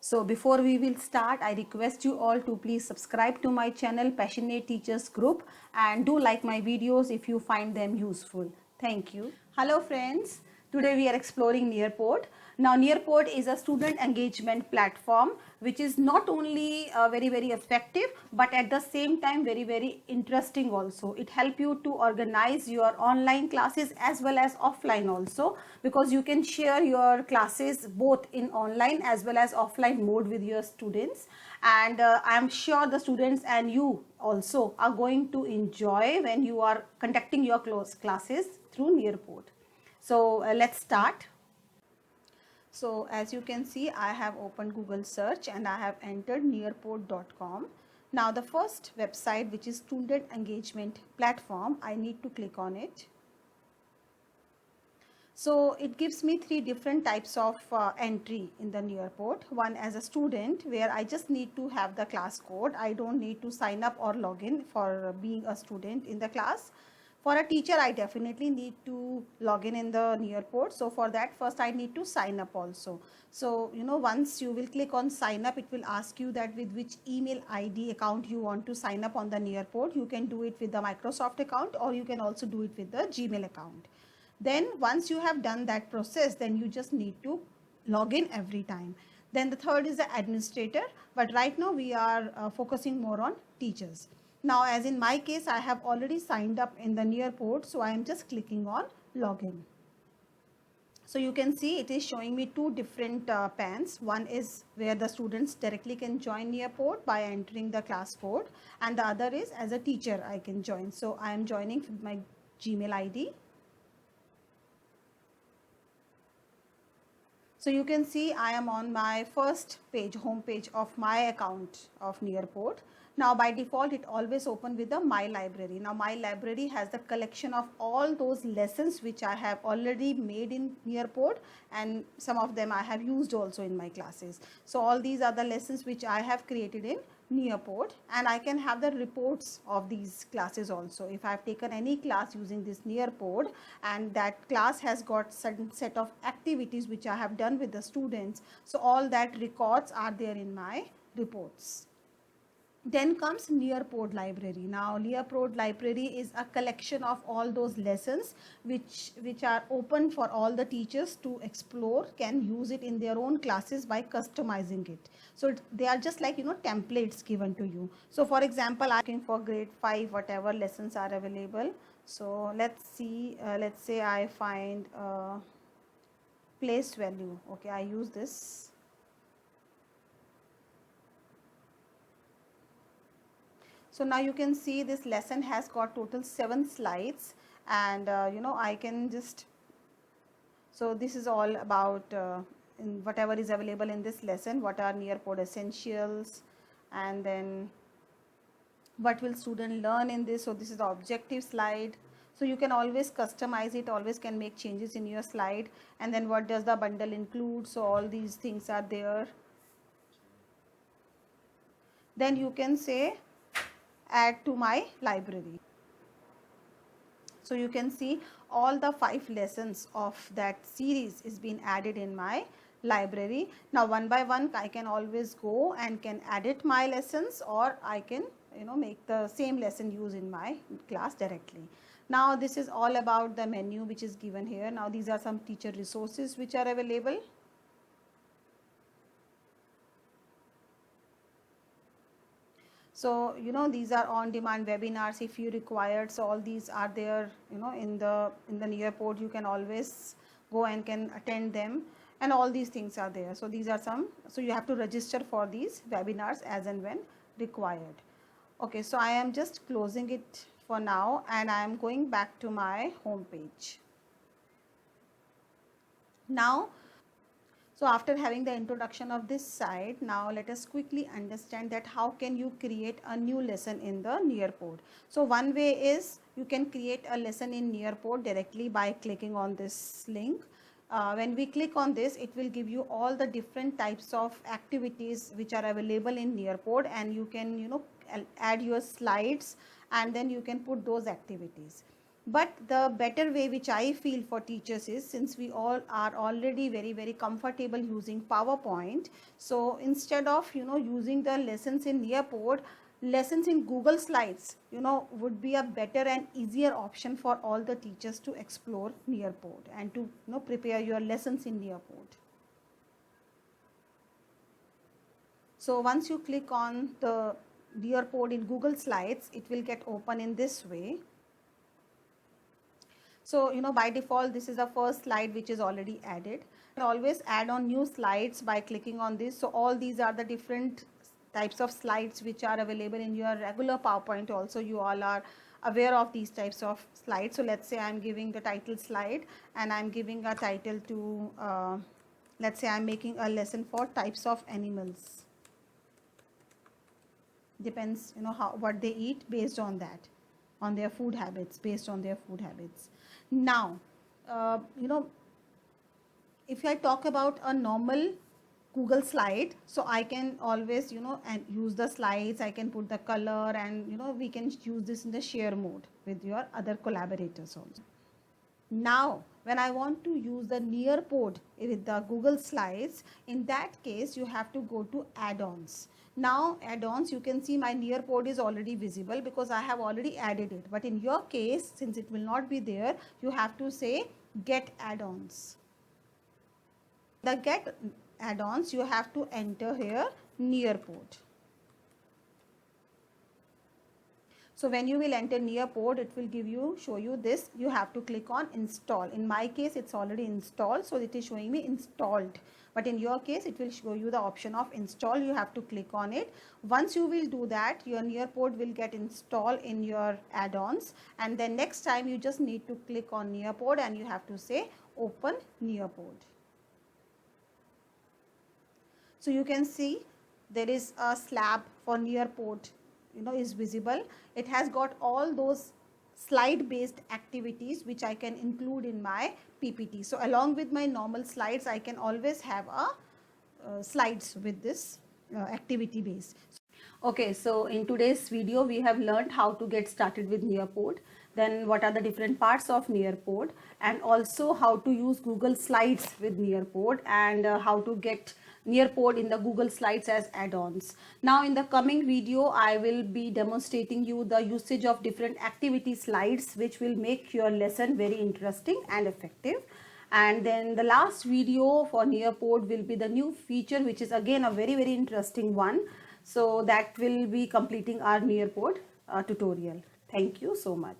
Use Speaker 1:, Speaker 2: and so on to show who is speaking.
Speaker 1: So before we will start, I request you all to please subscribe to my channel Passionate Teachers Group and do like my videos if you find them useful. Thank you. Hello friends. Today we are exploring Nearport. Now Nearport is a student engagement platform which is not only very effective but at the same time very interesting also. It helps you to organize your online classes as well as offline also, because you can share your classes both in online as well as offline mode with your students, and I am sure the students and you also are going to enjoy when you are conducting your classes through Nearport. So let's start. So as you can see, I have opened Google search and I have entered nearport.com. Now the first website, which is student engagement platform, I need to click on it. So it gives me three different types of entry in the Nearport. One as a student, where I just need to have the class code. I don't need to sign up or log in for being a student in the class. For a teacher, I definitely need to log in the Nearport. So for that, first I need to sign up also. So, once you will click on sign up, it will ask you that with which email ID account you want to sign up on the Nearport. You can do it with the Microsoft account, or you can also do it with the Gmail account. Then once you have done that process, then you just need to log in every time. Then the third is the administrator, but right now we are focusing more on teachers. Now, as in my case, I have already signed up in the Nearport, so I am just clicking on login. So you can see it is showing me two different pans. One is where the students directly can join Nearport by entering the class code, and the other is as a teacher I can join. So I am joining with my Gmail ID. So you can see I am on my first page, home page of my account of Nearport. Now by default it always open with the My Library. Now My Library has the collection of all those lessons which I have already made in Nearport, and some of them I have used also in my classes. So all these are the lessons which I have created in Nearport, and I can have the reports of these classes also. If I have taken any class using this Nearport and that class has got certain set of activities which I have done with the students, so all that records are there in my reports. Then comes Nearport Library. Now Nearport Library is a collection of all those lessons which are open for all the teachers to explore, can use it in their own classes by customizing it. So they are just like templates given to you. So for example, I'm looking for grade 5 whatever lessons are available. So let's see, let's say I find place value. Okay, I use this. So now you can see this lesson has got total 7 slides, and I can just, so this is all about in whatever is available in this lesson, what are Nearport essentials, and then what will student learn in this. So this is the objective slide. So you can always customize it, always can make changes in your slide. And then what does the bundle include? So all these things are there. Then you can say add to my library. So you can see all the 5 lessons of that series is being added in my library. Now one by one I can always go and can edit my lessons, or I can make the same lesson use in my class directly. Now this is all about the menu which is given here. Now these are some teacher resources which are available. So these are on-demand webinars if you required. So all these are there in the Nearport. You can always go and can attend them, and all these things are there. So these are some, so you have to register for these webinars as and when required. Okay, so I am just closing it for now, and I am going back to my home page. Now, so after having the introduction of this site, now let us quickly understand that how can you create a new lesson in the Nearport. So one way is you can create a lesson in Nearport directly by clicking on this link. When we click on this, it will give you all the different types of activities which are available in Nearport, and you can add your slides, and then you can put those activities. But the better way which I feel for teachers is, since we all are already very comfortable using PowerPoint, so instead of using the lessons in Nearpod, lessons in Google Slides would be a better and easier option for all the teachers to explore Nearpod and to prepare your lessons in Nearpod. So once you click on the Nearpod in Google Slides, it will get open in this way. So by default this is the first slide which is already added. You can always add on new slides by clicking on this. So all these are the different types of slides which are available in your regular PowerPoint also. You all are aware of these types of slides. So let's say I'm giving the title slide and I'm giving a title to let's say I'm making a lesson for types of animals. Depends what they eat, based on that, on their food habits, based on their food habits. Now if I talk about a normal Google slide, so I can always and use the slides, I can put the color, and we can use this in the share mode with your other collaborators also. Now when I want to use the Nearpod with the Google Slides, in that case you have to go to add-ons. Now add-ons, you can see my Nearpod is already visible because I have already added it, but in your case, since it will not be there, you have to say get add-ons. The get add-ons, you have to enter here Nearpod. So when you will enter Nearpod, it will show you this. You have to click on install. In my case, it's already installed, so it is showing me installed. But in your case, it will show you the option of install. You have to click on it. Once you will do that, your Nearpod will get installed in your add-ons. And then next time you just need to click on Nearpod and you have to say open Nearpod. So you can see there is a slab for Nearpod is visible. It has got all those slide based activities which I can include in my PPT. So along with my normal slides, I can always have a slides with this activity base. Okay, so in today's video we have learned how to get started with Nearpod, then what are the different parts of Nearpod, and also how to use Google Slides with Nearpod, and how to get Nearpod in the Google Slides as add-ons. Now in the coming video I will be demonstrating you the usage of different activity slides which will make your lesson very interesting and effective. And then the last video for Nearpod will be the new feature, which is again a very interesting one. So that will be completing our Nearpod tutorial. Thank you so much.